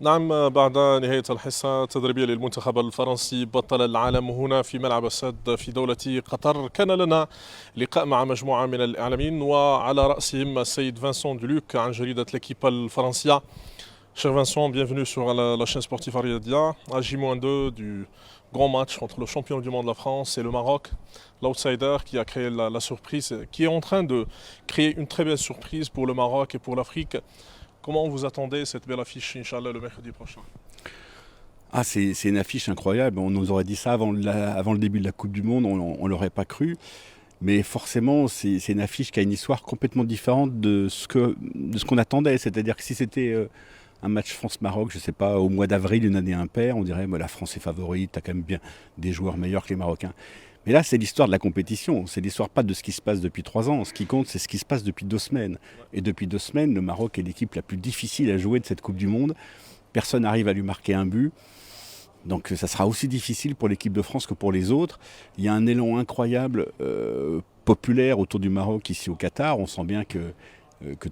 نعم، بعد نهاية الحصة التدريبية للمنتخب الفرنسي بطل العالم هنا في ملعب السد في دولة قطر، كان لنا لقاء مع مجموعة من الإعلاميين وعلى رأسهم السيد فانسون دولوك عن جريدة l'équipe الفرنسية. Cher Vincent, bienvenue sur la chaîne sportive Ariadia, à J-2 du grand match entre le champion du monde, la France, et le Maroc, l'outsider qui a créé la surprise, qui est en train de créer une très belle surprise pour le Maroc et pour l'Afrique. Comment vous attendez cette belle affiche, Inch'Allah, le mercredi prochain? Ah, c'est une affiche incroyable. On nous aurait dit ça avant le début de la Coupe du Monde, on ne l'aurait pas cru. Mais forcément, c'est une affiche qui a une histoire complètement différente de ce qu'on attendait. C'est-à-dire que si c'était un match France-Maroc, je ne sais pas, au mois d'avril, une année impaire, on dirait la France est favorite, tu as quand même bien des joueurs meilleurs que les Marocains. Mais là, c'est l'histoire de la compétition. C'est l'histoire pas de ce qui se passe depuis 3 ans. Ce qui compte, c'est ce qui se passe depuis 2 semaines. Et depuis 2 semaines, le Maroc est l'équipe la plus difficile à jouer de cette Coupe du Monde. Personne n'arrive à lui marquer un but. Donc ça sera aussi difficile pour l'équipe de France que pour les autres. Il y a un élan incroyable populaire autour du Maroc ici au Qatar. On sent bien que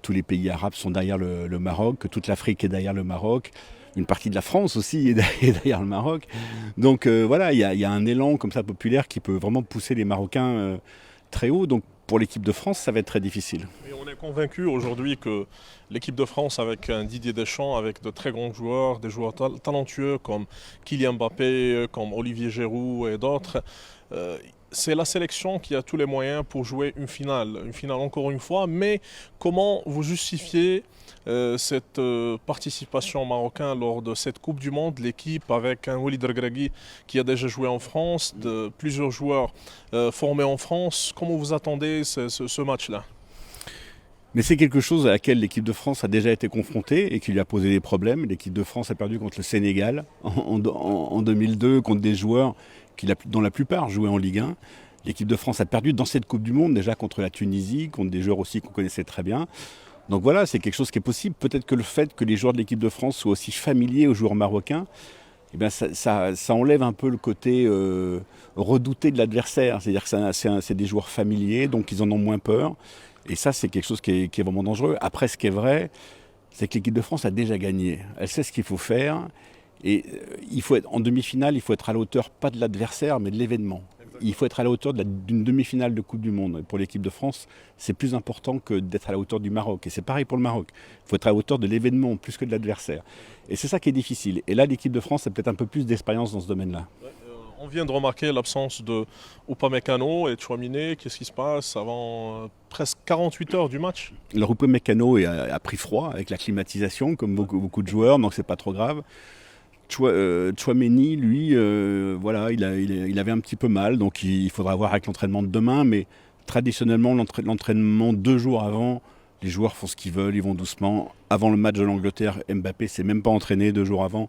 tous les pays arabes sont derrière le Maroc, que toute l'Afrique est derrière le Maroc. Une partie de la France aussi est derrière le Maroc. Donc voilà, il y a un élan comme ça populaire qui peut vraiment pousser les Marocains très haut. Donc pour l'équipe de France, ça va être très difficile. Et on est convaincu aujourd'hui que l'équipe de France, avec un Didier Deschamps, avec de très grands joueurs, des joueurs talentueux comme Kylian Mbappé, comme Olivier Giroud et d'autres, c'est la sélection qui a tous les moyens pour jouer une finale encore une fois. Mais comment vous justifiez cette participation marocaine lors de cette Coupe du Monde, l'équipe avec un Walid Regragui qui a déjà joué en France, plusieurs joueurs formés en France? Comment vous attendez ce match-là? Mais c'est quelque chose à laquelle l'équipe de France a déjà été confrontée et qui lui a posé des problèmes. L'équipe de France a perdu contre le Sénégal en 2002, contre des joueurs dont la plupart jouaient en Ligue 1. L'équipe de France a perdu dans cette Coupe du Monde déjà contre la Tunisie, contre des joueurs aussi qu'on connaissait très bien. Donc voilà, c'est quelque chose qui est possible. Peut-être que le fait que les joueurs de l'équipe de France soient aussi familiers aux joueurs marocains, eh bien ça enlève un peu le côté redouté de l'adversaire. C'est-à-dire que c'est des joueurs familiers, donc ils en ont moins peur. Et ça, c'est quelque chose qui est vraiment dangereux. Après, ce qui est vrai, c'est que l'équipe de France a déjà gagné. Elle sait ce qu'il faut faire. Et en demi-finale, il faut être à la hauteur, pas de l'adversaire, mais de l'événement. Il faut être à la hauteur d'une demi-finale de Coupe du Monde. Et pour l'équipe de France, c'est plus important que d'être à la hauteur du Maroc. Et c'est pareil pour le Maroc. Il faut être à la hauteur de l'événement, plus que de l'adversaire. Et c'est ça qui est difficile. Et là, l'équipe de France a peut-être un peu plus d'expérience dans ce domaine-là. On vient de remarquer l'absence de Upamecano et Tchouaméni. Qu'est-ce qui se passe avant presque 48 heures du match? Le Upamecano a pris froid avec la climatisation, comme beaucoup de joueurs, donc c'est pas trop grave. Tchouaméni, lui, voilà, il avait un petit peu mal, donc il faudra voir avec l'entraînement de demain. Mais traditionnellement, l'entraînement 2 jours avant, les joueurs font ce qu'ils veulent, ils vont doucement. Avant le match de l'Angleterre, Mbappé s'est même pas entraîné 2 jours avant.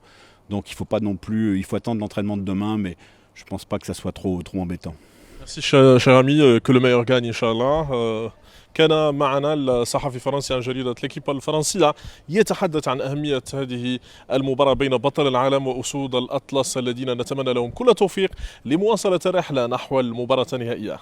Donc il faut pas non plus, il faut attendre l'entraînement de demain, mais je pense pas que ça soit trop embêtant. Merci cher ami, que le meilleur gagne Inch'Allah. كان معنا الصحفي الفرنسي عن جريدة ليكيب الفرنسية يتحدث عن أهمية هذه المباراة بين بطل العالم وأسود الأطلس الذين نتمنى لهم كل توفيق لمواصلة الرحلة نحو المباراة النهائية.